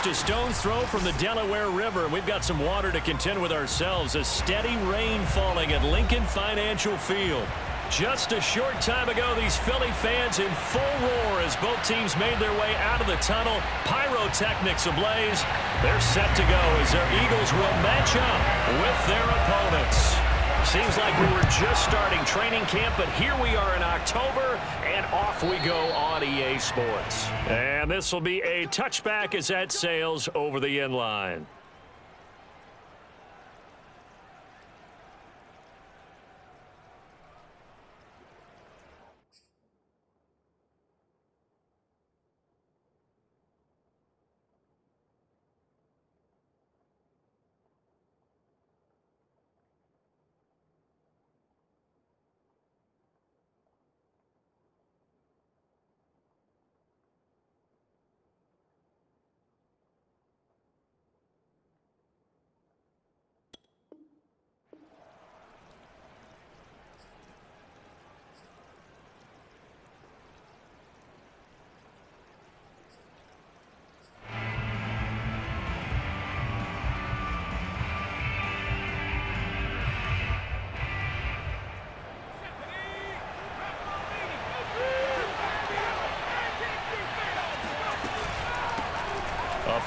just a stone's throw from the Delaware River. We've got some water to contend with ourselves. A steady rain falling at Lincoln Financial Field. Just a short time ago, these Philly fans in full roar as both teams made their way out of the tunnel. Pyrotechnics ablaze. They're set to go as their Eagles will match up with their opponents. Seems like we were just starting training camp, but here we are in October, and off we go on EA Sports. And this will be a touchback as that sails over the end line.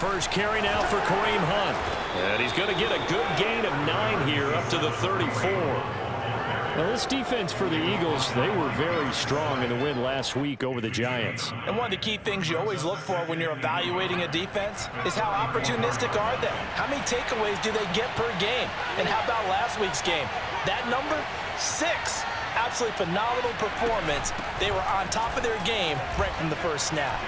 First carry now for Kareem Hunt. And he's going to get a good gain of 9 here up to the 34. Well, this defense for the Eagles, they were very strong in the win last week over the Giants. And one of the key things you always look for when you're evaluating a defense is how opportunistic are they? How many takeaways do they get per game? And how about last week's game? That number, 6. Absolutely phenomenal performance. They were on top of their game right from the first snap.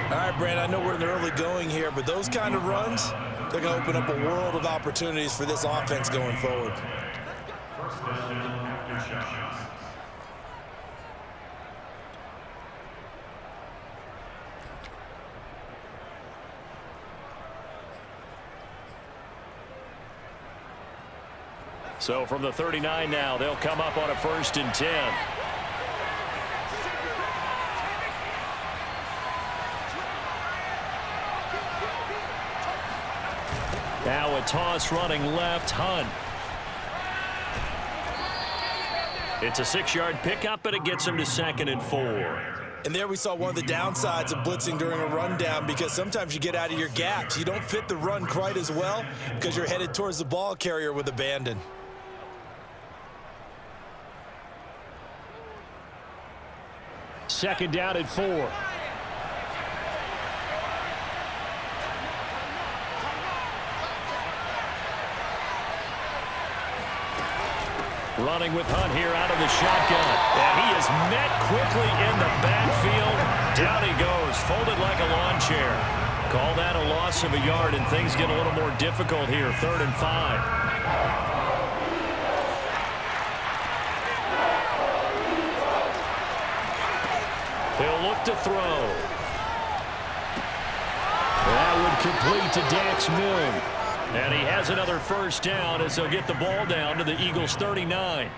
All right, Brand, I know we're in the early going here, but those kind of runs, they're going to open up a world of opportunities for this offense going forward. So from the 39 now, they'll come up on a 1st and 10. Now a toss running left, Hunt. It's a 6-yard pickup, but it gets him to 2nd and 4. And there we saw one of the downsides of blitzing during a rundown, because sometimes you get out of your gaps. You don't fit the run quite as well because you're headed towards the ball carrier with abandon. Second down at 4. Running with Hunt here out of the shotgun. And he is met quickly in the backfield. Down he goes, folded like a lawn chair. Call that a loss of a yard, and things get a little more difficult here. 3rd and 5. He'll look to throw. That would complete to Dax Milne. And he has another 1st down as they'll get the ball down to the Eagles' 39.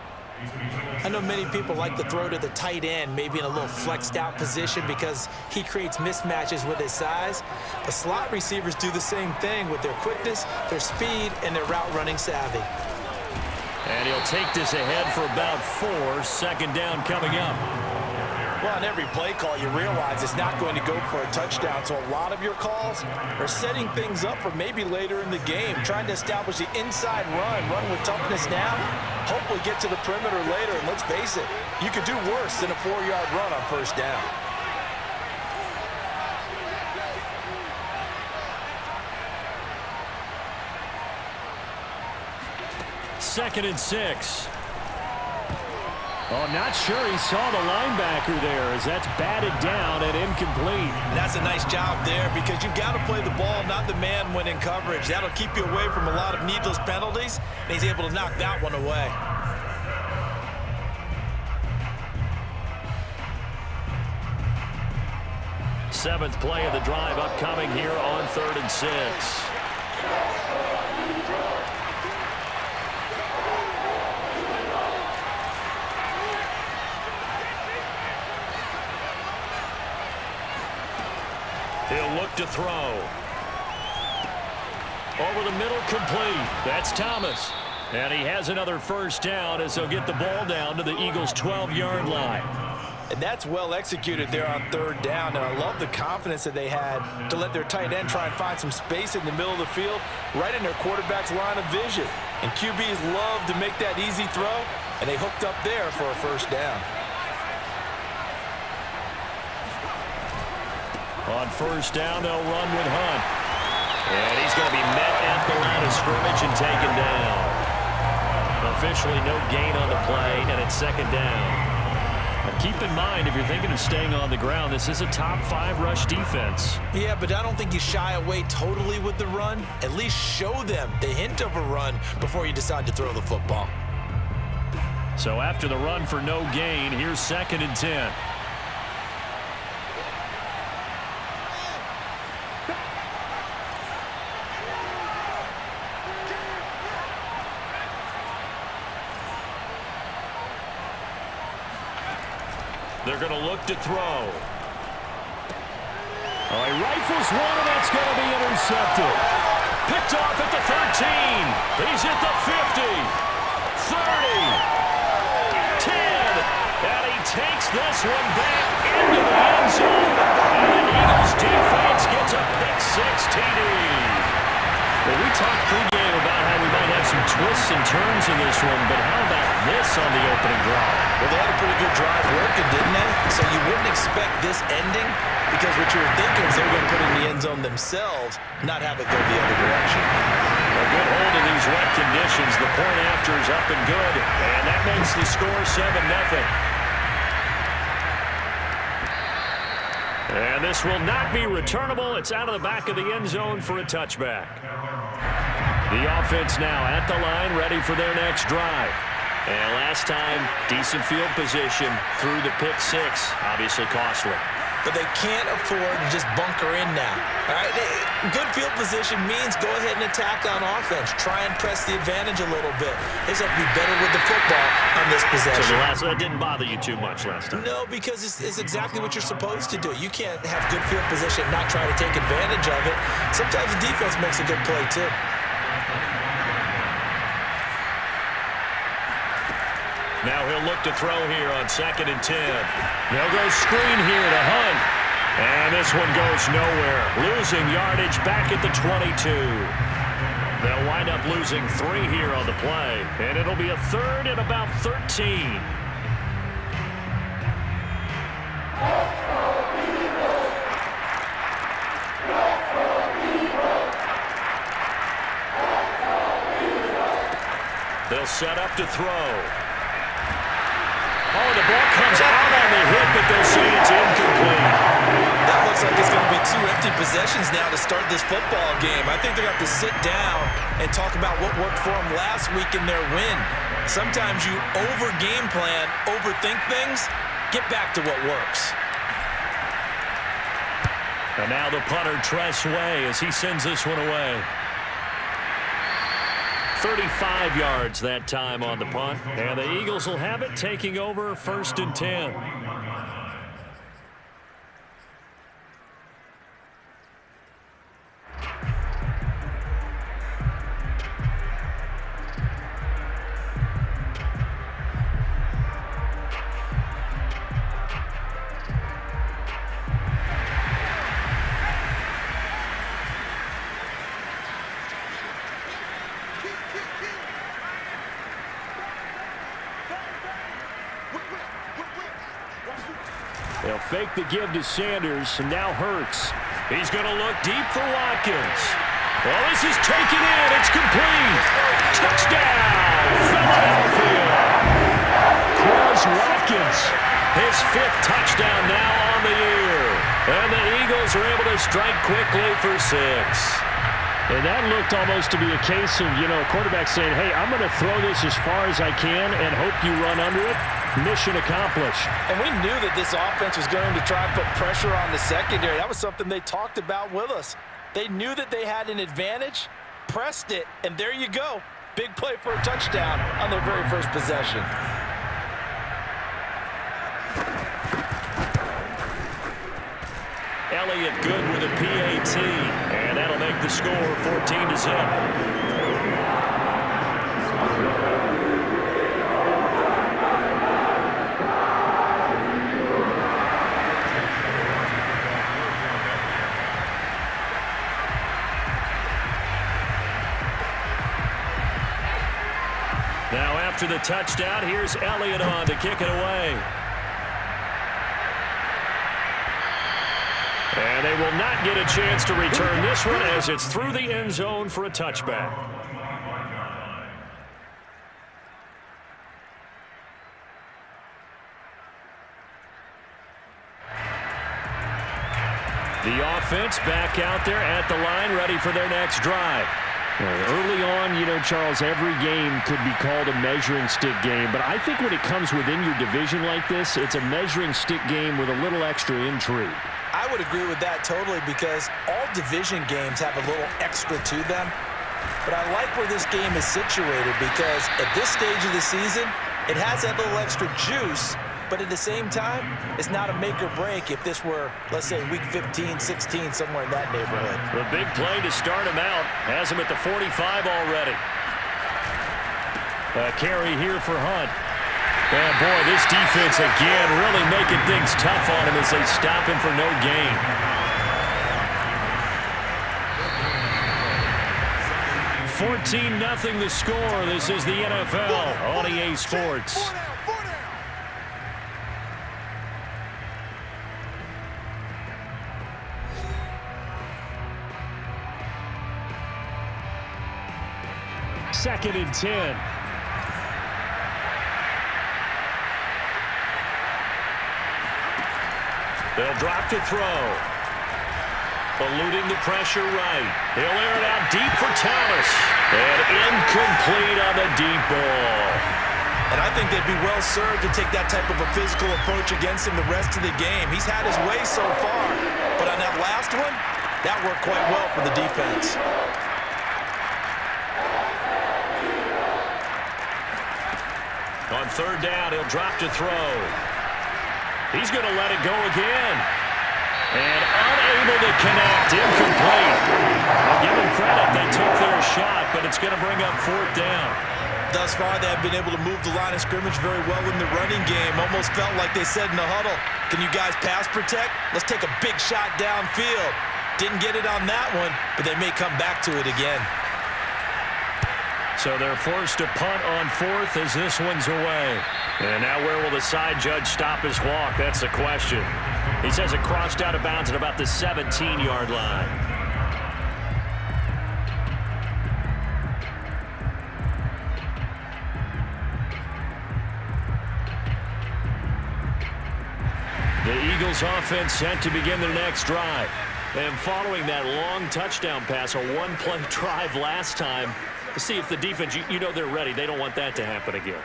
I know many people like to throw to the tight end, maybe in a little flexed out position because he creates mismatches with his size. But slot receivers do the same thing with their quickness, their speed, and their route running savvy. And he'll take this ahead for about 4. 2nd down coming up. Well, on every play call, you realize it's not going to go for a touchdown, so a lot of your calls are setting things up for maybe later in the game, trying to establish the inside run with toughness now, hopefully get to the perimeter later, and let's face it, you could do worse than a 4-yard run on 1st down. Second and 6. Oh, not sure he saw the linebacker there as that's batted down and incomplete. That's a nice job there because you've got to play the ball, not the man when in coverage. That'll keep you away from a lot of needless penalties, and he's able to knock that one away. Seventh play of the drive upcoming here on 3rd and 6. He'll look to throw. Over the middle, complete. That's Thomas. And he has another first down as they'll get the ball down to the Eagles' 12-yard line. And that's well executed there on third down. And I love the confidence that they had to let their tight end try and find some space in the middle of the field, right in their quarterback's line of vision. And QBs love to make that easy throw, and they hooked up there for a first down. On first down, they'll run with Hunt. And he's going to be met at the line of scrimmage and taken down. Officially no gain on the play, and it's second down. But keep in mind, if you're thinking of staying on the ground, this is a top 5 rush defense. Yeah, but I don't think you shy away totally with the run. At least show them the hint of a run before you decide to throw the football. So after the run for no gain, here's 2nd and 10. They're going to look to throw. Oh, he rifles one, and that's going to be intercepted. Picked off at the 13. He's at the 50. 30. 10. And he takes this one back into the end zone. And the Eagles defense gets a pick-6 TD. Well, we talked pregame about how we might have some twists and turns in this one, but how about this on the opening drive? Well, they had a pretty good drive working, didn't they? So you wouldn't expect this ending, because what you were thinking was they were going to put it in the end zone themselves, not have it go the other direction. A good hold in these wet conditions. The point after is up and good, and that makes the score 7-0. And this will not be returnable. It's out of the back of the end zone for a touchback. The offense now at the line, ready for their next drive. And last time, decent field position through the pick-6. Obviously costly. But they can't afford to just bunker in now. All right, good field position means go ahead and attack on offense. Try and press the advantage a little bit. They just have to be better with the football on this possession. So that didn't bother you too much last time? No, because it's exactly what you're supposed to do. You can't have good field position and not try to take advantage of it. Sometimes the defense makes a good play, too. Now he'll look to throw here on 2nd and 10. They'll go screen here to Hunt. And this one goes nowhere. Losing yardage back at the 22. They'll wind up losing 3 here on the play. And it'll be a 3rd and about 13. They'll set up to throw. Oh, the ball comes out on the hit, but they'll say it's incomplete. That looks like it's going to be 2 empty possessions now to start this football game. I think they're going to have to sit down and talk about what worked for them last week in their win. Sometimes you over-game plan, overthink things, get back to what works. And now the punter, Tress Way, as he sends this one away. 35 yards that time on the punt. And the Eagles will have it, taking over 1st and 10. They'll fake the give to Sanders, and now Hurts. He's going to look deep for Watkins. Well, this is taken in. It's complete. Touchdown, Philadelphia. Chris Watkins, his 5th touchdown now on the year. And the Eagles are able to strike quickly for 6. And that looked almost to be a case of, a quarterback saying, hey, I'm going to throw this as far as I can and hope you run under it. Mission accomplished. And we knew that this offense was going to try and put pressure on the secondary. That was something they talked about with us. They knew that they had an advantage, pressed it, and there you go. Big play for a touchdown on their very first possession. Elliott good with a PAT. And that'll make the score 14-0. Now after the touchdown, here's Elliott on to kick it away. And they will not get a chance to return this one as it's through the end zone for a touchback. The offense back out there at the line, ready for their next drive. Early on, Charles, every game could be called a measuring stick game. But I think when it comes within your division like this, it's a measuring stick game with a little extra intrigue. I would agree with that totally because all division games have a little extra to them. But I like where this game is situated because at this stage of the season, it has that little extra juice. But at the same time, it's not a make or break if this were, let's say, week 15, 16, somewhere in that neighborhood. The big play to start him out. Has him at the 45 already. A carry here for Hunt. And, boy, this defense again really making things tough on him as they stop him for no gain. $14-0 the score. This is the NFL on EA Sports. Second and 10. They'll drop to throw. Eluding the pressure right. He'll air it out deep for Thomas. And incomplete on the deep ball. And I think they'd be well served to take that type of a physical approach against him the rest of the game. He's had his way so far. But on that last one, that worked quite well for the defense. On third down, he'll drop to throw. He's going to let it go again. And unable to connect, incomplete. I'll give them credit, they took their shot, but it's going to bring up fourth down. Thus far, they have been able to move the line of scrimmage very well in the running game. Almost felt like they said in the huddle, can you guys pass protect? Let's take a big shot downfield. Didn't get it on that one, but they may come back to it again. So they're forced to punt on fourth as this one's away. And now where will the side judge stop his walk? That's the question. He says it crossed out of bounds at about the 17-yard line. The Eagles offense set to begin their next drive. And following that long touchdown pass, a one-play drive last time, to see if the defense, they're ready. They don't want that to happen again.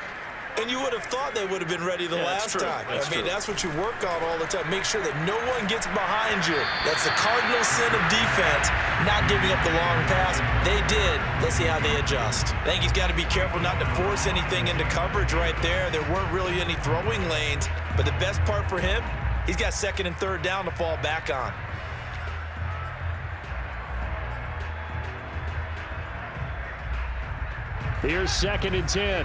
And you would have thought they would have been ready the last time. That's what you work on all the time. Make sure that no one gets behind you. That's the cardinal sin of defense, not giving up the long pass. They did. Let's see how they adjust. I think he's got to be careful not to force anything into coverage right there. There weren't really any throwing lanes. But the best part for him, he's got second and third down to fall back on. Here's second and 10.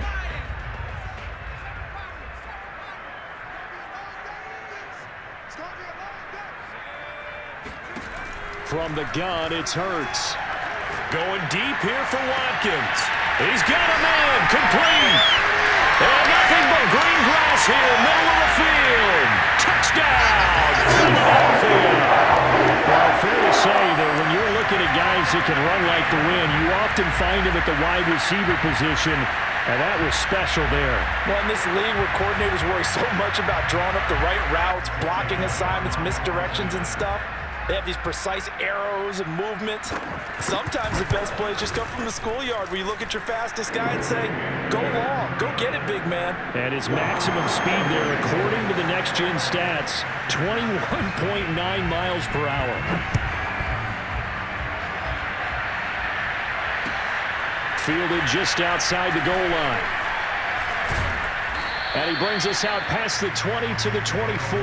From the gun, it's Hurts. Going deep here for Watkins. He's got a man, complete. And nothing but green grass here, middle of the field. Touchdown, Philadelphia. Well, fair to say that when you're looking at guys that can run like the wind, you often find them at the wide receiver position, and that was special there. Well, in this league where coordinators worry so much about drawing up the right routes, blocking assignments, misdirections and stuff, they have these precise arrows and movements. Sometimes the best plays just come from the schoolyard where you look at your fastest guy and say, go long, go get it, big man. And his maximum speed there, according to the next-gen stats, 21.9 miles per hour. Fielded just outside the goal line. And he brings us out past the 20 to the 24.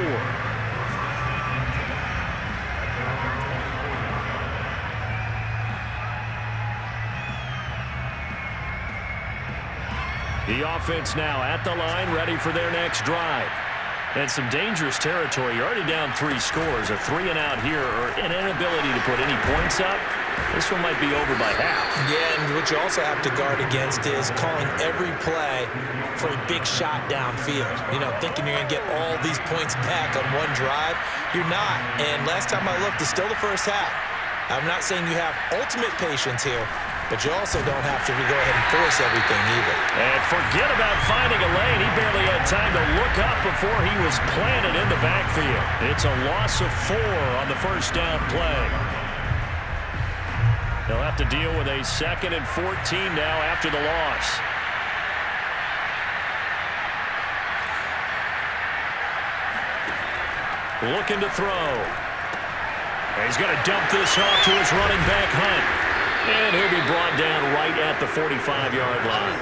The offense now at the line, ready for their next drive. And some dangerous territory. You're already down 3 scores. A 3-and-out here, or an inability to put any points up. This one might be over by half. Yeah, and what you also have to guard against is calling every play for a big shot downfield. You know, thinking you're going to get all these points back on one drive. You're not. And last time I looked, it's still the first half. I'm not saying you have ultimate patience here, but you also don't have to go ahead and force everything either. And forget about finding a lane. He barely had time to look up before he was planted in the backfield. It's a loss of 4 on the first down play. They'll have to deal with a 2nd and 14 now after the loss. Looking to throw. He's going to dump this off to his running back, Hunt. And he'll be brought down right at the 45-yard line.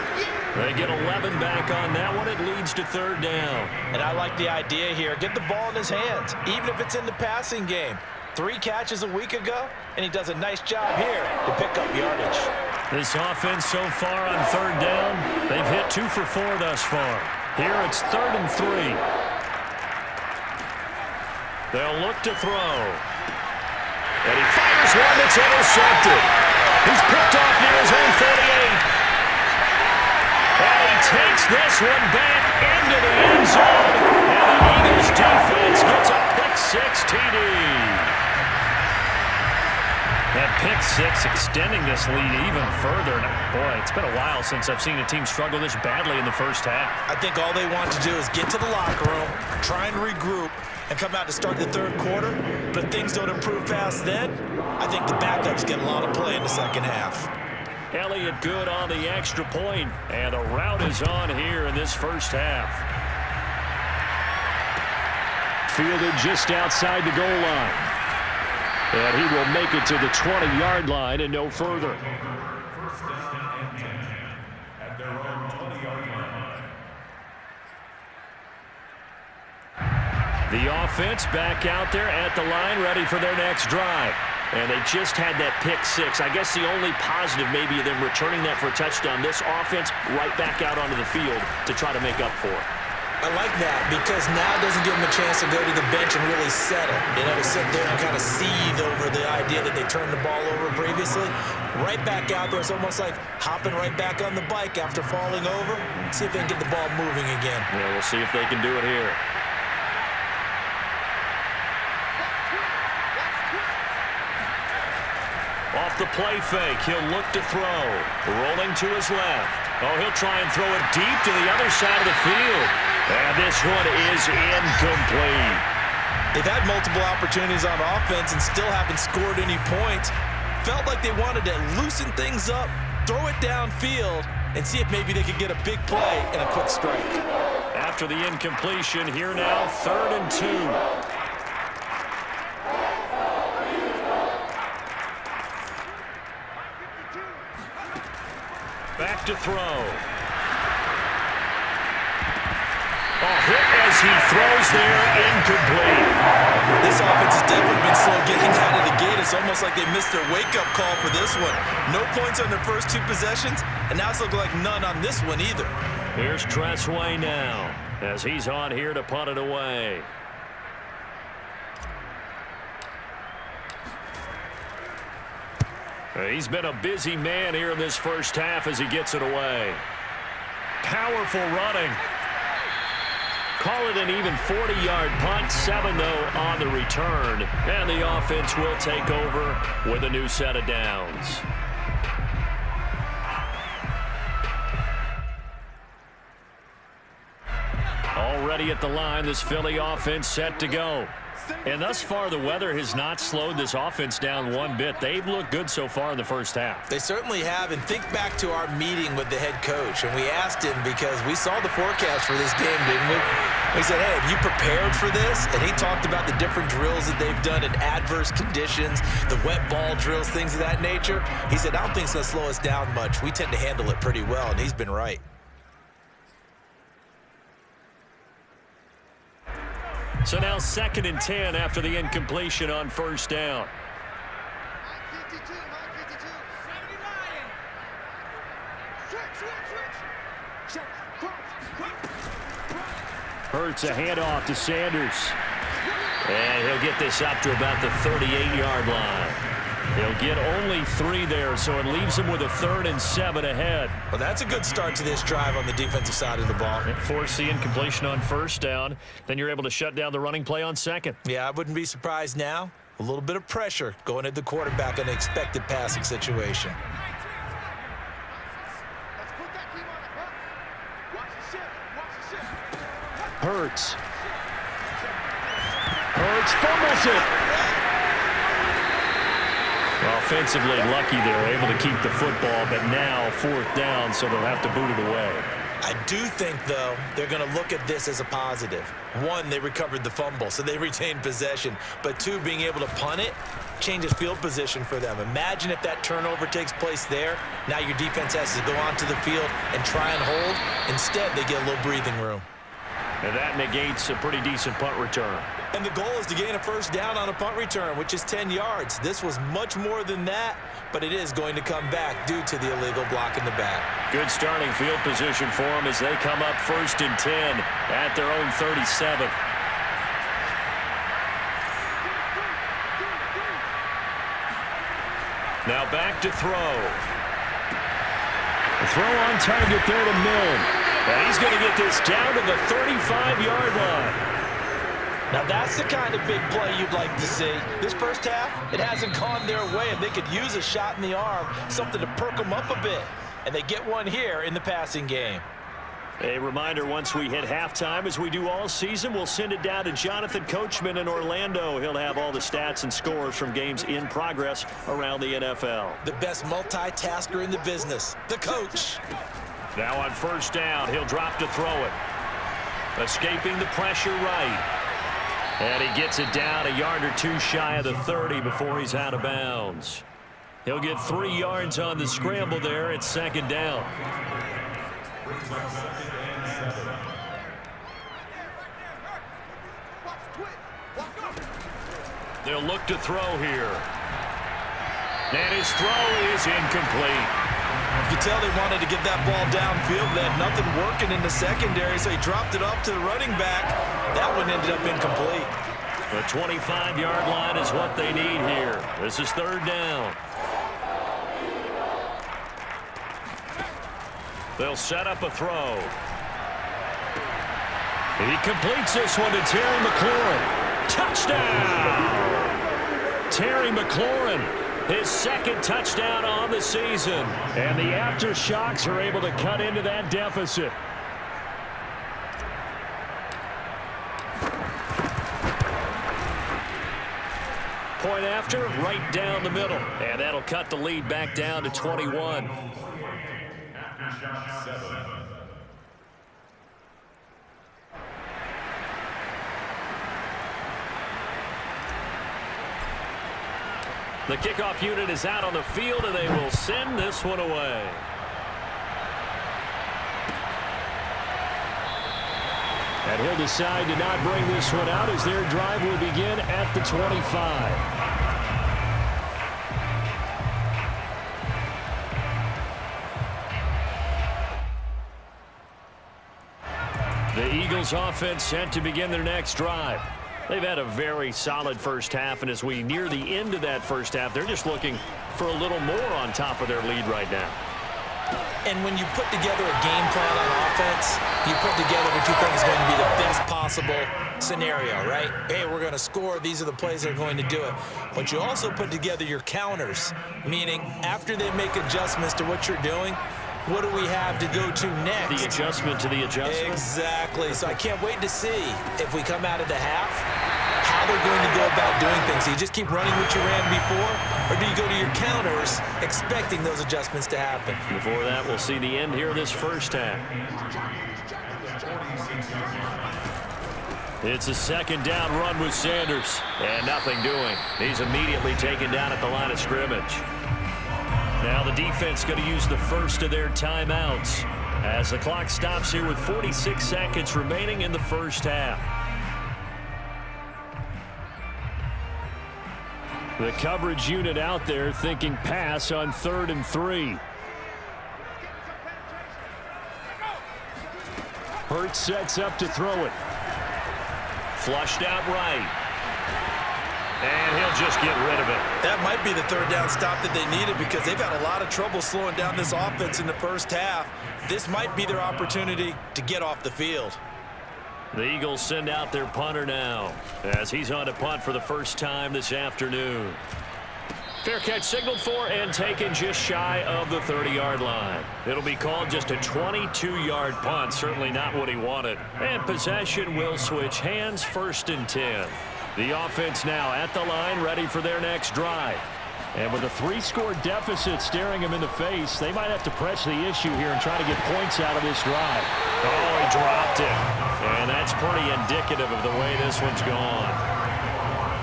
They get 11 back on that one. It leads to 3rd down. And I like the idea here. Get the ball in his hands, even if it's in the passing game. 3 catches a week ago, and he does a nice job here to pick up yardage. This offense so far on 3rd down, they've hit 2 for 4 thus far. Here it's 3rd and 3. They'll look to throw. And he fires one that's intercepted. He's picked off near his own 48. And he takes this one back into the end zone. And the Eagles defense gets a pick-6 TD. That pick-6 extending this lead even further. Boy, it's been a while since I've seen a team struggle this badly in the first half. I think all they want to do is get to the locker room, try and regroup, and come out to start the 3rd quarter. But if things don't improve fast then, I think the backups get a lot of play in the 2nd half. Elliott good on the extra point, and the route is on here in this first half. Fielded just outside the goal line. And he will make it to the 20-yard line and no further. The offense back out there at the line, ready for their next drive. And they just had that pick-6. I guess the only positive maybe of them returning that for a touchdown. This offense right back out onto the field to try to make up for it. I like that because now it doesn't give them a chance to go to the bench and really settle. You know, to sit there and kind of seethe over the idea that they turned the ball over previously. Right back out there. It's almost like hopping right back on the bike after falling over. See if they can get the ball moving again. Yeah, we'll see if they can do it here. Off the play fake, he'll look to throw. Rolling to his left. Oh, he'll try and throw it deep to the other side of the field. And this one is incomplete. They've had multiple opportunities on offense and still haven't scored any points. Felt like they wanted to loosen things up, throw it downfield, and see if maybe they could get a big play and a quick strike. After the incompletion, here now, 3rd and 2. Back to throw. Hit as he throws there, incomplete. This offense has definitely been slow getting out of the gate. It's almost like they missed their wake-up call for this one. No points on their first 2 possessions, and now it's looking like none on this one either. Here's Tressway now as he's on here to punt it away. He's been a busy man here in this first half as he gets it away. Powerful running. Call it an even 40-yard punt. 7, though, on the return. And the offense will take over with a new set of downs. Already at the line, this Philly offense set to go. And thus far, the weather has not slowed this offense down one bit. They've looked good so far in the first half. They certainly have. And think back to our meeting with the head coach. And we asked him because we saw the forecast for this game, didn't we? We said, hey, have you prepared for this? And he talked about the different drills that they've done in adverse conditions, the wet ball drills, things of that nature. He said, I don't think it's going to slow us down much. We tend to handle it pretty well, and he's been right. So now 2nd and 10 after the incompletion on first down. Switch. Hurts a handoff to Sanders. And he'll get this up to about the 38-yard line. He'll get only 3 there, so it leaves him with a 3rd and 7 ahead. Well, that's a good start to this drive on the defensive side of the ball. Force the incompletion on 1st down. Then you're able to shut down the running play on 2nd. Yeah, I wouldn't be surprised now. A little bit of pressure going at the quarterback in an expected passing situation. Hurts fumbles it. Offensively lucky they're able to keep the football, but now 4th down, so they'll have to boot it away. I do think, though, they're going to look at this as a positive. 1, they recovered the fumble, so they retained possession. But 2, being able to punt it changes field position for them. Imagine if that turnover takes place there. Now your defense has to go onto the field and try and hold. Instead, they get a little breathing room. And that negates a pretty decent punt return. And the goal is to gain a 1st down on a punt return, which is 10 yards. This was much more than that, but it is going to come back due to the illegal block in the back. Good starting field position for them as they come up 1st and 10 at their own 37. Now back to throw. A throw on target there to Milne. And he's going to get this down to the 35-yard line. Now that's the kind of big play you'd like to see. This 1st half, it hasn't gone their way, and they could use a shot in the arm, something to perk them up a bit. And they get one here in the passing game. A reminder, once we hit halftime, as we do all season, we'll send it down to Jonathan Coachman in Orlando. He'll have all the stats and scores from games in progress around the NFL. The best multitasker in the business, the coach. Now on 1st down, he'll drop to throw it. Escaping the pressure right. And he gets it down a yard or 2 shy of the 30 before he's out of bounds. He'll get 3 yards on the scramble there at 2nd down. They'll look to throw here. And his throw is incomplete. You could tell they wanted to get that ball downfield. They had nothing working in the secondary, so he dropped it off to the running back. That one ended up incomplete. The 25-yard line is what they need here. This is 3rd down. They'll set up a throw. He completes this one to Terry McLaurin. Touchdown! Terry McLaurin, his 2nd touchdown on the season. And the Aftershocks are able to cut into that deficit. Point after, right down the middle. And that'll cut the lead back down to 21. The kickoff unit is out on the field, and they will send this one away. And he'll decide to not bring this one out as their drive will begin at the 25. The Eagles offense set to begin their next drive. They've had a very solid 1st half, and as we near the end of that 1st half, they're just looking for a little more on top of their lead right now. And when you put together a game plan on offense, you put together what you think is going to be the best possible scenario, right? Hey, we're going to score. These are the plays that are going to do it. But you also put together your counters, meaning after they make adjustments to what you're doing, what do we have to go to next? The adjustment to the adjustment? Exactly. So I can't wait to see if we come out of the half, how they're going to go about doing things. Do you just keep running what you ran before, or do you go to your counters expecting those adjustments to happen? Before that, we'll see the end here of this 1st half. It's a 2nd down run with Sanders, and nothing doing. He's immediately taken down at the line of scrimmage. Now the defense going to use the first of their timeouts as the clock stops here with 46 seconds remaining in the 1st half. The coverage unit out there thinking pass on 3rd and 3. Hurts sets up to throw it. Flushed out right. And he'll just get rid of it. That might be the third down stop that they needed because they've had a lot of trouble slowing down this offense in the first half. This might be their opportunity to get off the field. The Eagles send out their punter now as he's on to punt for the first time this afternoon. Fair catch signaled for and taken just shy of the 30-yard line. It'll be called just a 22-yard punt, certainly not what he wanted. And possession will switch hands, 1st and 10. The offense now at the line, ready for their next drive. And with a 3-score deficit staring him in the face, they might have to press the issue here and try to get points out of this drive. Oh, he dropped it. And that's pretty indicative of the way this one's gone.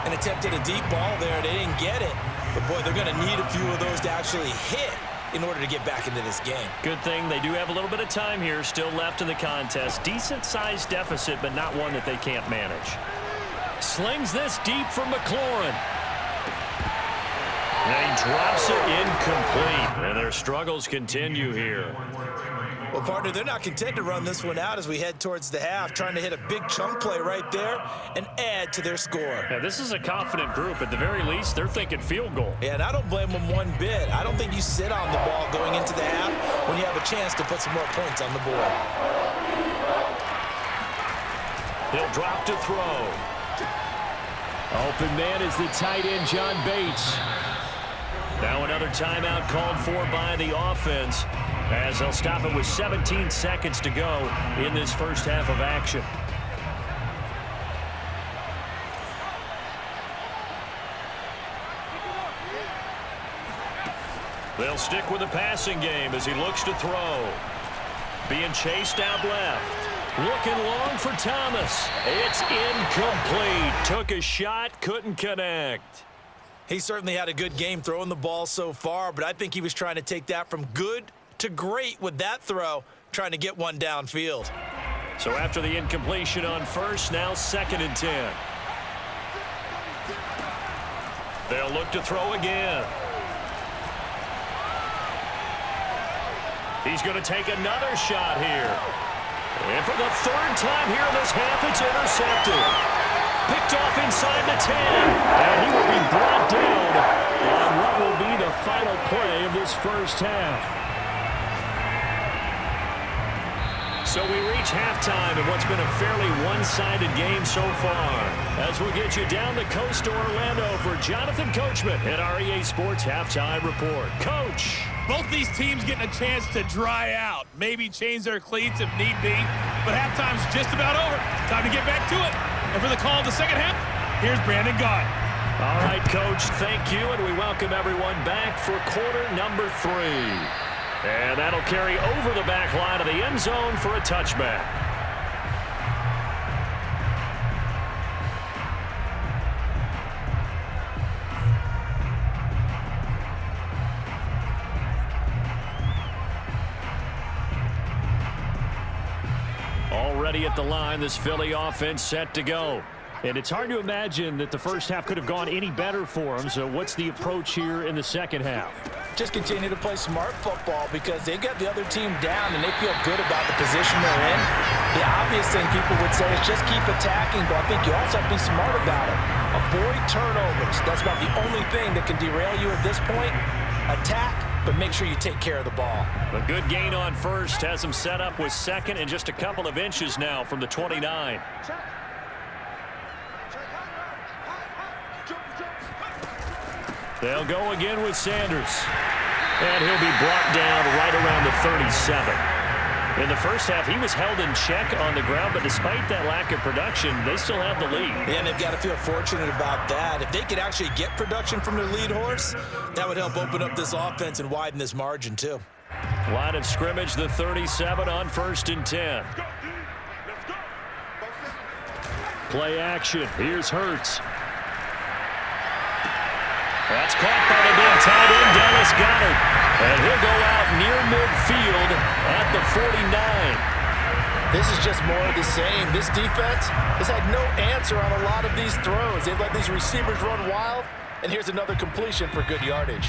An attempt at a deep ball there. They didn't get it. But, boy, they're going to need a few of those to actually hit in order to get back into this game. Good thing they do have a little bit of time here still left in the contest. Decent-sized deficit, but not one that they can't manage. Slings this deep for McLaurin. And he drops it incomplete. And their struggles continue here. Well, partner, they're not content to run this one out as we head towards the half, trying to hit a big chunk play right there and add to their score. Yeah, this is a confident group. At the very least, they're thinking field goal. Yeah, and I don't blame them one bit. I don't think you sit on the ball going into the half when you have a chance to put some more points on the board. He'll drop to throw. Open man is the tight end, John Bates. Now another timeout called for by the offense as they'll stop it with 17 seconds to go in this first half of action. They'll stick with the passing game as he looks to throw. Being chased out left. Looking long for Thomas. It's incomplete. Took a shot, couldn't connect. He certainly had a good game throwing the ball so far, but I think he was trying to take that from good to great with that throw, trying to get one downfield. So after the incompletion on first, now 2nd and 10. They'll look to throw again. He's going to take another shot here. And for the 3rd time here in this half, it's intercepted. Picked off inside the 10. And he will be brought down on what will be the final play of this first half. So we reach halftime in what's been a fairly one-sided game so far. As we'll get you down the coast to Orlando for Jonathan Coachman at our EA Sports Halftime Report. Coach. Both these teams getting a chance to dry out, maybe change their cleats if need be, but halftime's just about over. Time to get back to it. And for the call of the second half, here's Brandon Gott. All right, Coach, thank you, and we welcome everyone back for quarter number 3. And that'll carry over the back line of the end zone for a touchback. Already at the line, this Philly offense set to go. And it's hard to imagine that the first half could have gone any better for them. So what's the approach here in the second half? Just continue to play smart football because they got the other team down and they feel good about the position they're in. The obvious thing people would say is just keep attacking, but I think you also have to be smart about it. Avoid turnovers. That's about the only thing that can derail you at this point. Attack, but make sure you take care of the ball. A good gain on first has them set up with 2nd and just a couple of inches now from the 29. They'll go again with Sanders. And he'll be brought down right around the 37. In the first half, he was held in check on the ground, but despite that lack of production, they still have the lead. And they've got to feel fortunate about that. If they could actually get production from their lead horse, that would help open up this offense and widen this margin too. Line of scrimmage, the 37 on 1st and 10. Play action. Here's Hurts. That's caught by the big tight end, Dallas Goedert. And he'll go out near midfield at the 49. This is just more of the same. This defense has had no answer on a lot of these throws. They've let these receivers run wild, and here's another completion for good yardage.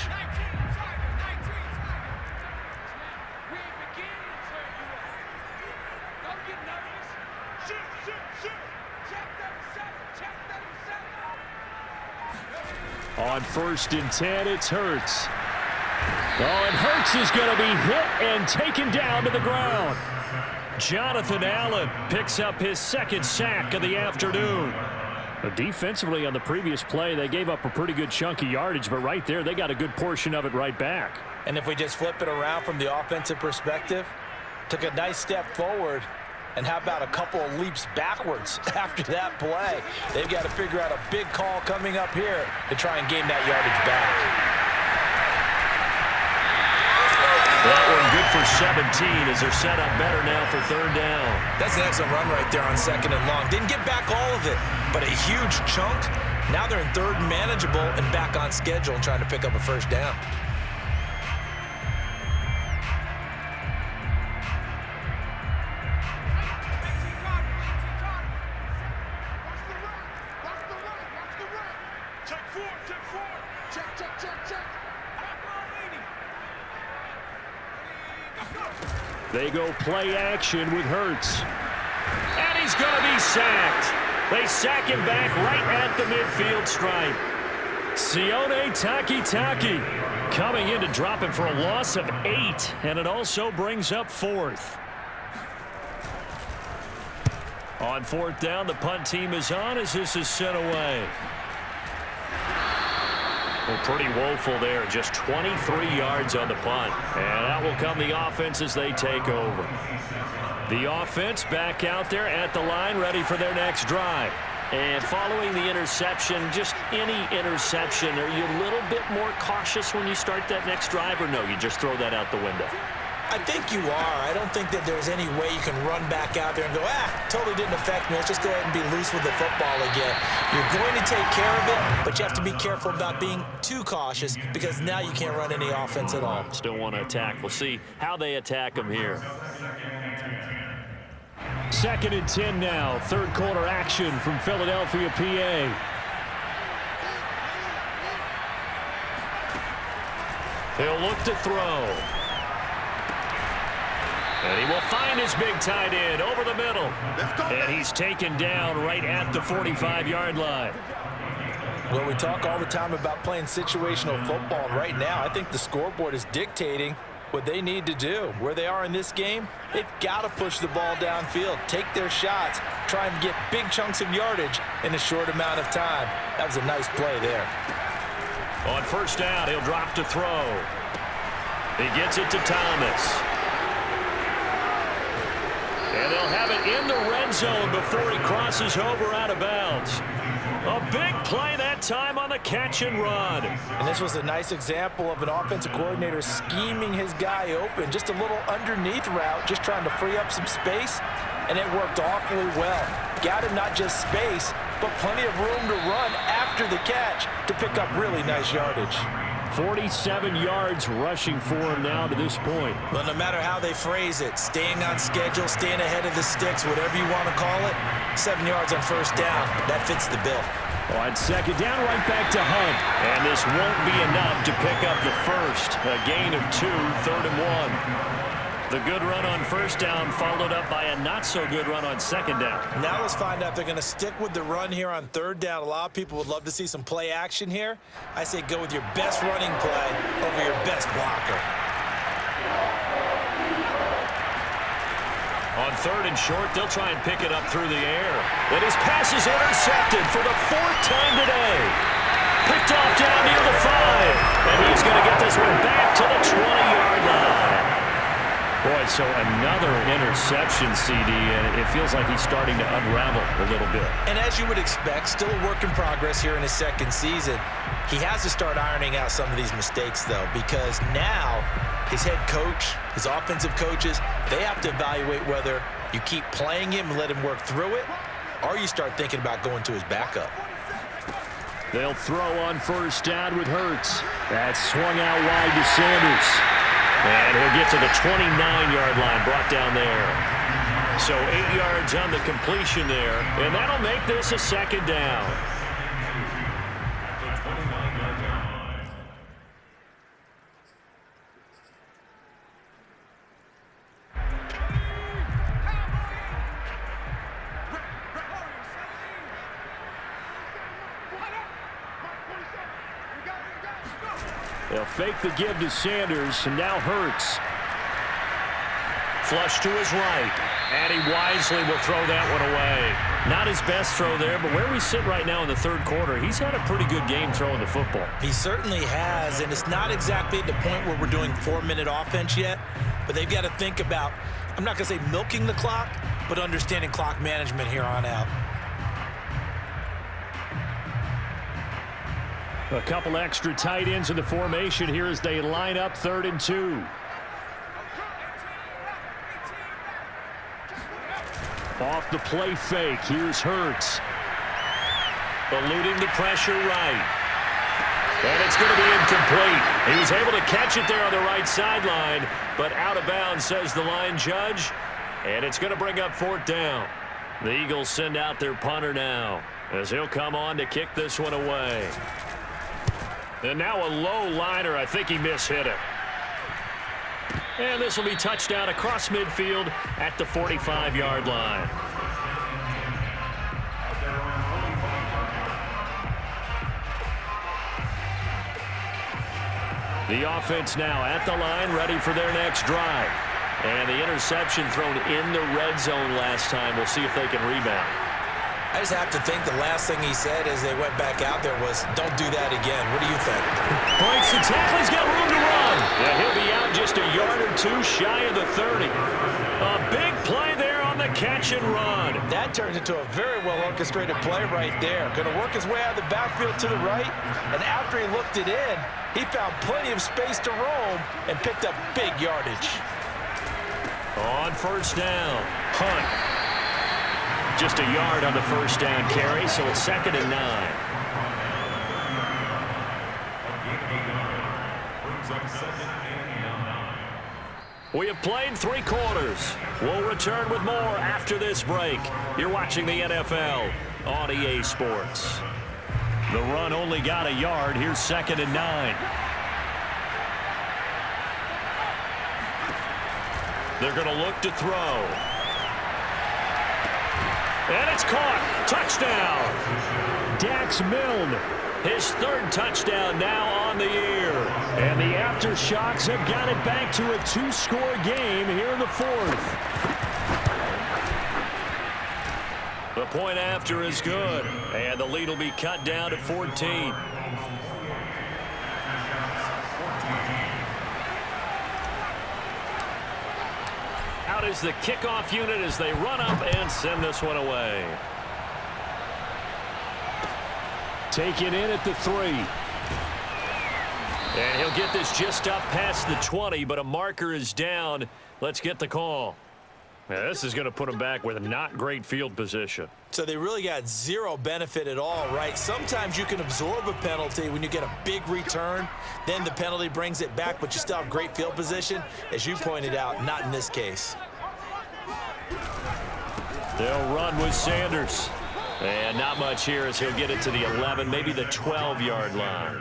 On 1st and 10, it's Hurts. Oh, and Hurts is going to be hit and taken down to the ground. Jonathan Allen picks up his 2nd sack of the afternoon. Defensively on the previous play, they gave up a pretty good chunk of yardage, but right there, they got a good portion of it right back. And if we just flip it around from the offensive perspective, took a nice step forward, and how about a couple of leaps backwards after that play? They've got to figure out a big call coming up here to try and gain that yardage back. That one good for 17 as they're set up better now for 3rd down. That's an excellent run right there on 2nd and long. Didn't get back all of it, but a huge chunk. Now they're in 3rd and manageable and back on schedule and trying to pick up a 1st down. They go play action with Hurts. And he's going to be sacked. They sack him back right at the midfield stripe. Sione Takitaki coming in to drop him for a loss of 8. And it also brings up 4th. On 4th down, the punt team is on as this is sent away. Well, pretty woeful there. Just 23 yards on the punt. And out will come the offense as they take over. The offense back out there at the line, ready for their next drive. And following the interception, just any interception, are you a little bit more cautious when you start that next drive, or no, you just throw that out the window? I think you are. I don't think that there's any way you can run back out there and go, totally didn't affect me. Let's just go ahead and be loose with the football again. You're going to take care of it, but you have to be careful about being too cautious because now you can't run any offense at all. Still want to attack. We'll see how they attack them here. 2nd and 10 now. 3rd quarter action from Philadelphia, PA. He'll look to throw. And he will find his big tight end over the middle. And he's taken down right at the 45-yard line. Well, we talk all the time about playing situational football. And right now, I think the scoreboard is dictating what they need to do. Where they are in this game, they've got to push the ball downfield, take their shots, try and get big chunks of yardage in a short amount of time. That was a nice play there. On 1st down, he'll drop to throw. He gets it to Thomas. And they'll have it in the red zone before he crosses over out of bounds. A big play that time on the catch and run. And this was a nice example of an offensive coordinator scheming his guy open. Just a little underneath route, just trying to free up some space, and it worked awfully well. Got him not just space, but plenty of room to run after the catch to pick up really nice yardage. 47 yards rushing for him now to this point. Well, no matter how they phrase it, staying on schedule, staying ahead of the sticks, whatever you want to call it, 7 yards on 1st down, that fits the bill. On 2nd down, right back to Hunt. And this won't be enough to pick up the 1st. A gain of 2, 3rd and 1. The good run on 1st down followed up by a not-so-good run on 2nd down. Now let's find out if they're going to stick with the run here on 3rd down. A lot of people would love to see some play action here. I say go with your best running play over your best blocker. On 3rd and short, they'll try and pick it up through the air. And his pass is intercepted for the 4th time today. Picked off down near the 5. And he's going to get this one back to the 20-yard line. Boy, so another interception, CD, and it feels like he's starting to unravel a little bit. And as you would expect, still a work in progress here in his 2nd season. He has to start ironing out some of these mistakes, though, because now his head coach, his offensive coaches, they have to evaluate whether you keep playing him and let him work through it, or you start thinking about going to his backup. They'll throw on 1st down with Hurts. That's swung out wide to Sanders. And he'll get to the 29-yard line, brought down there. So 8 yards on the completion there, and that'll make this a 2nd down. They'll fake the give to Sanders, and now Hurts. Flush to his right, and he wisely will throw that one away. Not his best throw there, but where we sit right now in the third quarter, he's had a pretty good game throwing the football. He certainly has, and it's not exactly at the point where we're doing 4-minute offense yet, but they've got to think about, I'm not going to say milking the clock, but understanding clock management here on out. A couple extra tight ends in the formation here as they line up 3rd and 2. Off the play fake, here's Hurts. Eluding the pressure right. And it's going to be incomplete. He was able to catch it there on the right sideline, but out of bounds, says the line judge. And it's going to bring up 4th down. The Eagles send out their punter now, as he'll come on to kick this one away. And now a low liner. I think he mishit it. And this will be touchdown across midfield at the 45-yard line. The offense now at the line, ready for their next drive. And the interception thrown in the red zone last time. We'll see if they can rebound. I just have to think the last thing he said as they went back out there was, don't do that again. What do you think? Breaks the tackle. He's got room to run. Yeah, he'll be out just a yard or two shy of the 30. A big play there on the catch and run. That turns into a very well-orchestrated play right there. Going to work his way out of the backfield to the right, and after he looked it in, he found plenty of space to roam and picked up big yardage. On 1st down, Hunt. Just a yard on the 1st down carry, so it's 2nd and 9. We have played 3 quarters. We'll return with more after this break. You're watching the NFL on EA Sports. The run only got a yard. Here's 2nd and 9. They're going to look to throw. And it's caught. Touchdown. Dax Milne. His 3rd touchdown now on the year. And the Aftershocks have got it back to a 2-score game here in the 4th. The point after is good. And the lead will be cut down to 14. Out is the kickoff unit as they run up and send this one away. Take it in at the 3. And he'll get this just up past the 20, but a marker is down. Let's get the call. Now, this is going to put him back with a not great field position. So they really got zero benefit at all, right? Sometimes you can absorb a penalty when you get a big return. Then the penalty brings it back, but you still have great field position. As you pointed out, not in this case. They'll run with Sanders. And not much here as he'll get it to the 11, maybe the 12-yard line.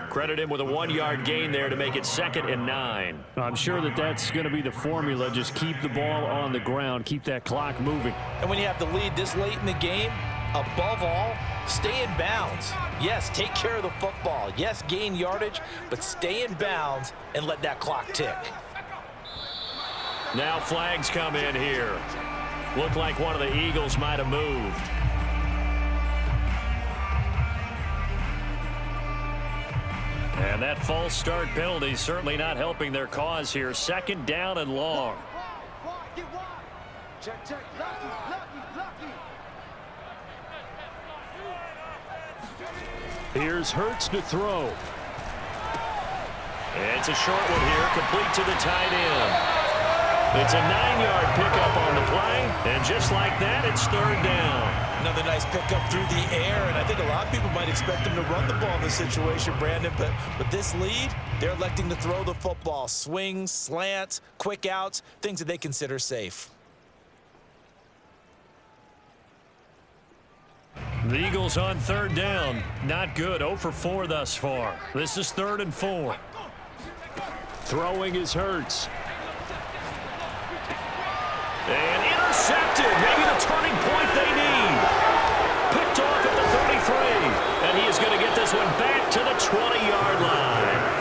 Credit him with a 1-yard gain there to make it 2nd and 9. I'm sure that that's going to be the formula. Just keep the ball on the ground. Keep that clock moving. And when you have the lead this late in the game, above all, stay in bounds. Yes, take care of the football. Yes, gain yardage, but stay in bounds and let that clock tick. Now flags come in here. Looked like one of the Eagles might have moved. And that false start penalty certainly not helping their cause here. 2nd down and long. Here's Hurts to throw. It's a short one here, complete to the tight end. It's a 9-yard pickup on the play, and just like that, it's 3rd down. Another nice pickup through the air, and I think a lot of people might expect him to run the ball in this situation, Brandon, but with this lead, they're electing to throw the football. Swings, slants, quick outs, things that they consider safe. The Eagles on 3rd down. Not good. 0 for 4 thus far. This is 3rd and 4. Throwing is Hurts. And intercepted. Maybe the turning point they need. Picked off at the 33. And he is going to get this one back to the 20-yard line.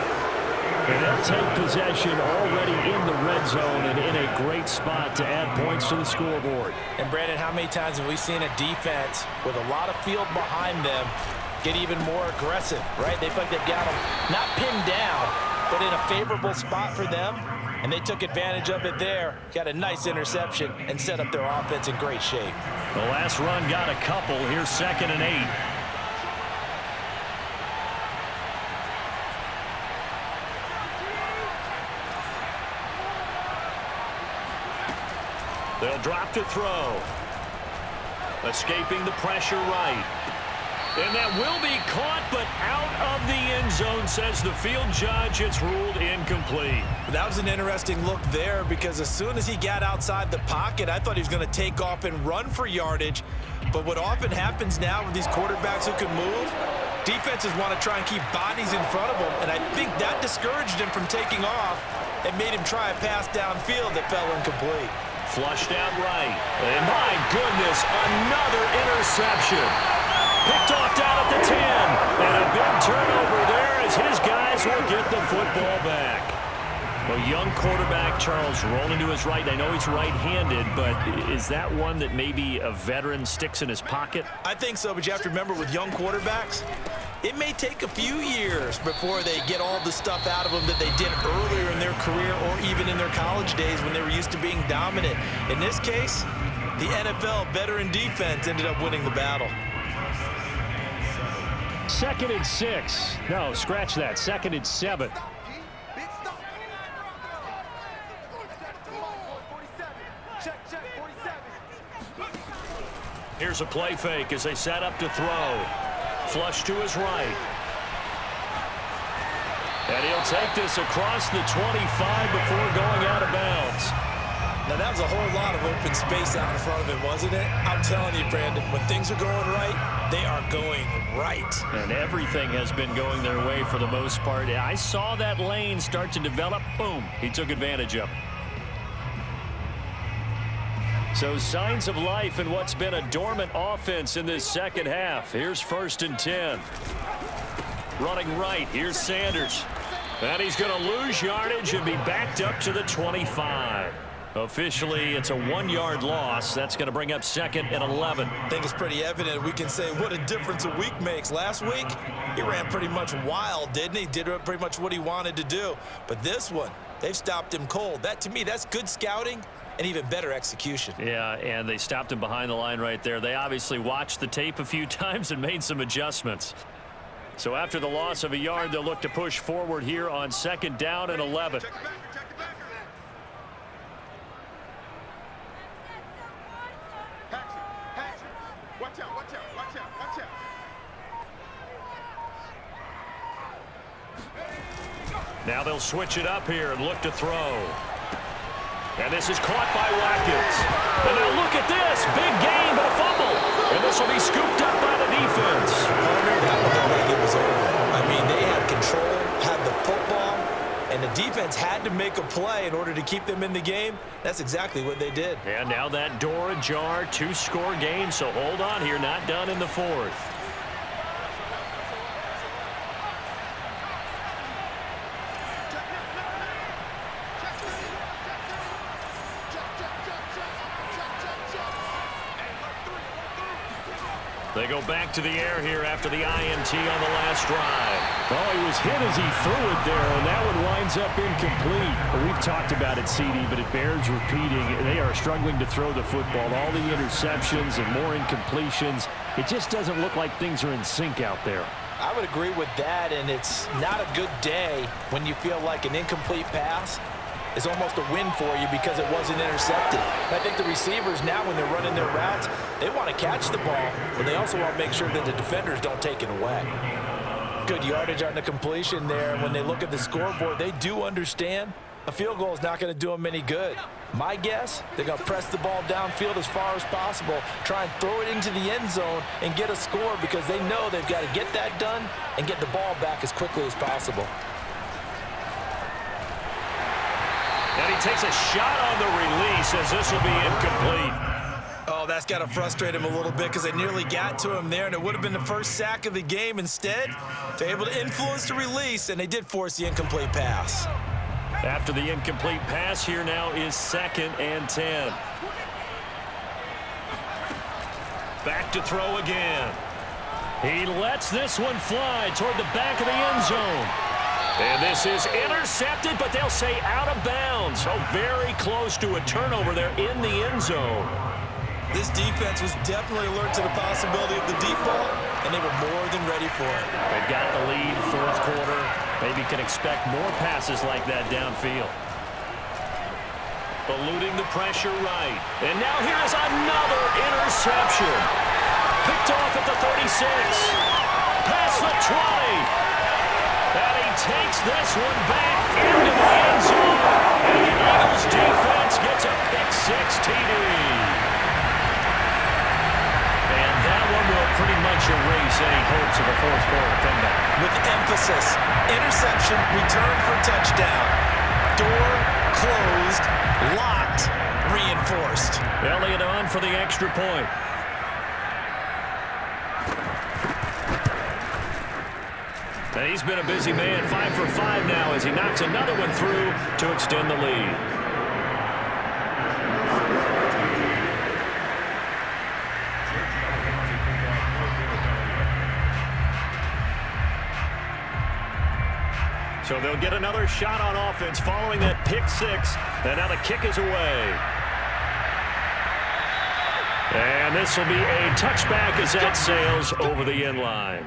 take possession already in the red zone and in a great spot to add points to the scoreboard. And Brandon, how many times have we seen a defense with a lot of field behind them get even more aggressive, right? They feel like they've got them not pinned down, but in a favorable spot for them, and they took advantage of it there, got a nice interception, and set up their offense in great shape. The last run got a couple. Here's 2nd and 8. They'll drop to throw. Escaping the pressure right. And that will be caught, but out of the end zone, says the field judge. It's ruled incomplete. That was an interesting look there because as soon as he got outside the pocket, I thought he was going to take off and run for yardage. But what often happens now with these quarterbacks who can move, defenses want to try and keep bodies in front of them, and I think that discouraged him from taking off and made him try a pass downfield that fell incomplete. Flushed out right. And my goodness, another interception. Picked off down at the 10. And a big turnover there as his guys will get the football back. A young quarterback, Charles, rolling to his right. I know he's right-handed, but is that one that maybe a veteran sticks in his pocket? I think so, but you have to remember with young quarterbacks, it may take a few years before they get all the stuff out of them that they did earlier in their career or even in their college days when they were used to being dominant. In this case, the NFL veteran defense ended up winning the battle. 2nd and 6. No, scratch that. 2nd and 7. Here's a play fake as they set up to throw. Flush to his right. And he'll take this across the 25 before going out of bounds. Now, that was a whole lot of open space out in front of him, wasn't it? I'm telling you, Brandon, when things are going right, they are going right. And everything has been going their way for the most part. I saw that lane start to develop. Boom. He took advantage of it. So signs of life in what's been a dormant offense in this second half. Here's 1st and 10. Running right. Here's Sanders. And he's going to lose yardage and be backed up to the 25. Officially, it's a 1-yard loss. That's going to bring up 2nd and 11. I think it's pretty evident. We can say what a difference a week makes. Last week, he ran pretty much wild, didn't he? Did pretty much what he wanted to do. But this one, they've stopped him cold. That, to me, that's good scouting and even better execution. Yeah, and they stopped him behind the line right there. They obviously watched the tape a few times and made some adjustments. So after the loss of a yard, they'll look to push forward here on 2nd down and 11. Now they'll switch it up here and look to throw. And this is caught by Watkins. And now look at this. Big game, but a fumble. And this will be scooped up by the defense. That looked like it was over. I mean, they had control, had the football, and the defense had to make a play in order to keep them in the game. That's exactly what they did. And now that door ajar, 2-score game. So hold on here, not done in the 4th. They go back to the air here after the INT on the last drive. Oh, he was hit as he threw it there, and that one winds up incomplete. Well, we've talked about it, CD, but it bears repeating. They are struggling to throw the football. All the interceptions and more incompletions. It just doesn't look like things are in sync out there. I would agree with that, and it's not a good day when you feel like an incomplete pass is almost a win for you because it wasn't intercepted. And I think the receivers now, when they're running their routes, they want to catch the ball, but they also want to make sure that the defenders don't take it away. Good yardage on the completion there. When they look at the scoreboard, they do understand a field goal is not going to do them any good. My guess, they're going to press the ball downfield as far as possible, try and throw it into the end zone and get a score because they know they've got to get that done and get the ball back as quickly as possible. And he takes a shot on the release as this will be incomplete. Oh, that's got to frustrate him a little bit because they nearly got to him there, and it would have been the first sack of the game. Instead, they're able to influence the release, and they did force the incomplete pass. After the incomplete pass, here now is 2nd and 10. Back to throw again. He lets this one fly toward the back of the end zone. And this is intercepted, but they'll say out of bounds. So very close to a turnover there in the end zone. This defense was definitely alert to the possibility of the deep ball, and they were more than ready for it. They've got the lead, 4th quarter. Maybe can expect more passes like that downfield. Eluding the pressure right. And now here is another interception. Picked off at the 36. Past the 20. And he takes this one back into the end zone. And the Eagles defense gets a pick-6 TD. And that one will pretty much erase any hopes of a 4th quarter comeback. With emphasis, interception, return for touchdown. Door closed, locked, reinforced. Elliott on for the extra point. And he's been a busy man, 5 for 5 now as he knocks another one through to extend the lead. So they'll get another shot on offense following that pick-6, and now the kick is away. And this will be a touchback as that sails over the end line.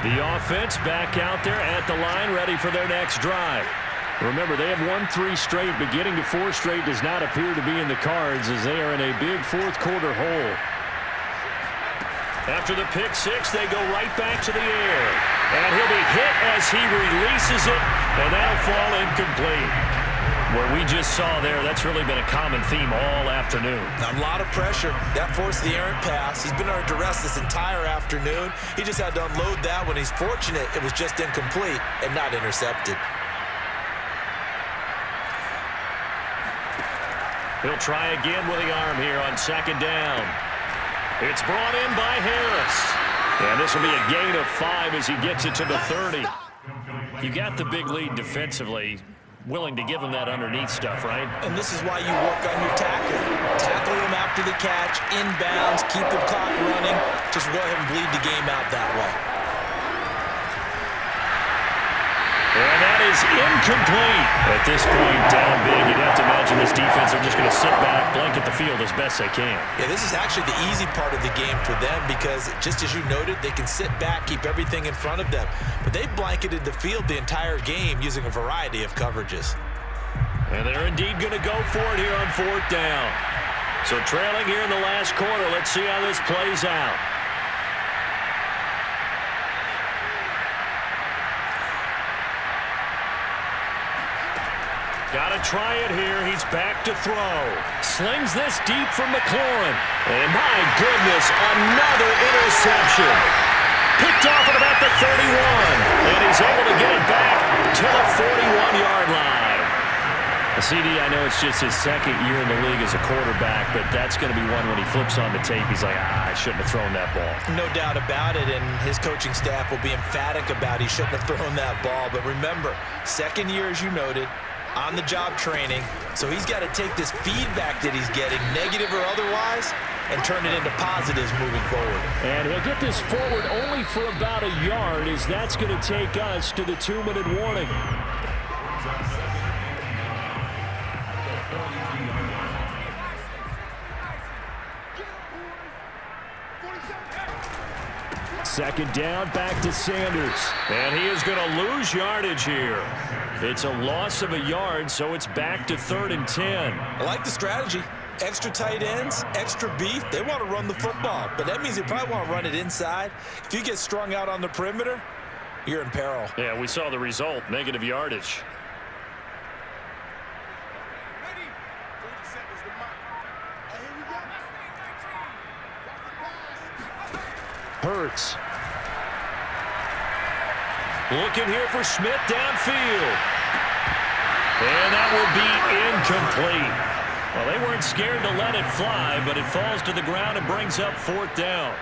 The offense back out there at the line, ready for their next drive. Remember, they have won 3 straight, but getting to 4 straight does not appear to be in the cards as they are in a big 4th quarter hole. After the pick-6, they go right back to the air. And he'll be hit as he releases it, and that'll fall incomplete. What we just saw there, that's really been a common theme all afternoon. A lot of pressure. That forced the errant pass. He's been under duress this entire afternoon. He just had to unload that when he's fortunate it was just incomplete and not intercepted. He'll try again with the arm here on 2nd down. It's brought in by Harris. And this will be a gain of 5 as he gets it to the 30. You got the big lead defensively. Willing to give him that underneath stuff, right? And this is why you work on your tackling. Tackle him after the catch, inbounds, keep the clock running. Just let him bleed the game out that way. And that is incomplete. At this point, down big, you'd have to imagine this defense are just going to sit back, blanket the field as best they can. Yeah, this is actually the easy part of the game for them because, just as you noted, they can sit back, keep everything in front of them. But they've blanketed the field the entire game using a variety of coverages. And they're indeed going to go for it here on 4th down. So trailing here in the last quarter, let's see how this plays out. Got to try it here. He's back to throw. Slings this deep from McLaurin. And my goodness, another interception. Picked off at about the 31. And he's able to get it back to the 41-yard line. CD, I know it's just his 2nd year in the league as a quarterback, but that's going to be one when he flips on the tape. He's like, I shouldn't have thrown that ball. No doubt about it, and his coaching staff will be emphatic about he shouldn't have thrown that ball. But remember, 2nd year, as you noted, on-the-job training, so he's got to take this feedback that he's getting, negative or otherwise, and turn it into positives moving forward. And he'll get this forward only for about a yard, as that's going to take us to the 2-minute warning. Second down, back to Sanders. And he is going to lose yardage here. It's a loss of a yard, so it's back to 3rd and 10. I like the strategy. Extra tight ends, extra beef. They want to run the football, but that means they probably want to run it inside. If you get strung out on the perimeter, you're in peril. Yeah, we saw the result, negative yardage. Hurts. Looking here for Smith downfield. And that will be incomplete. Well, they weren't scared to let it fly, but it falls to the ground and brings up 4th down.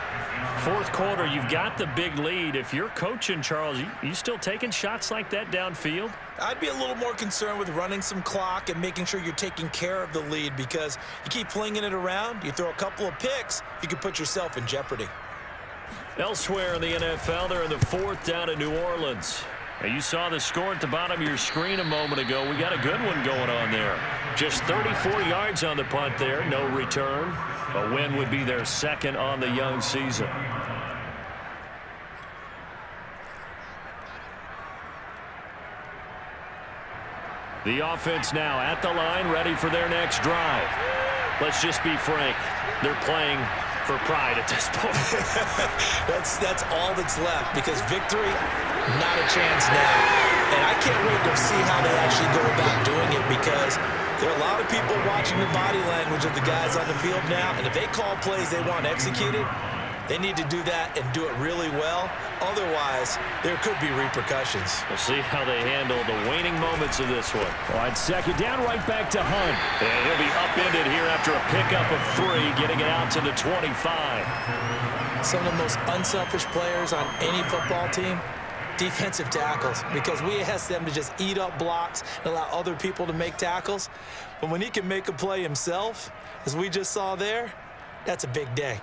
Fourth quarter, you've got the big lead. If you're coaching, Charles, you still taking shots like that downfield? I'd be a little more concerned with running some clock and making sure you're taking care of the lead, because you keep flinging it around, you throw a couple of picks, you could put yourself in jeopardy. Elsewhere in the NFL, they're in the fourth down in New Orleans. Now, you saw the score at the bottom of your screen a moment ago. We got a good one going on there. Just 34 yards on the punt there, no return. A win would be their second on the young season. The offense now at the line, ready for their next drive. Let's just be frank. They're playing for pride at this point. That's all that's left, because victory, not a chance now. And I can't wait to see how they actually go about doing it, because there are a lot of people watching the body language of the guys on the field now, and if they call plays they want executed, they need to do that and do it really well. Otherwise, there could be repercussions. We'll see how they handle the waning moments of this one. On second down, right back to Hunt. And he'll be upended here after a pickup of 3, getting it out to the 25. Some of the most unselfish players on any football team, defensive tackles, because we ask them to just eat up blocks and allow other people to make tackles. But when he can make a play himself, as we just saw there, that's a big day.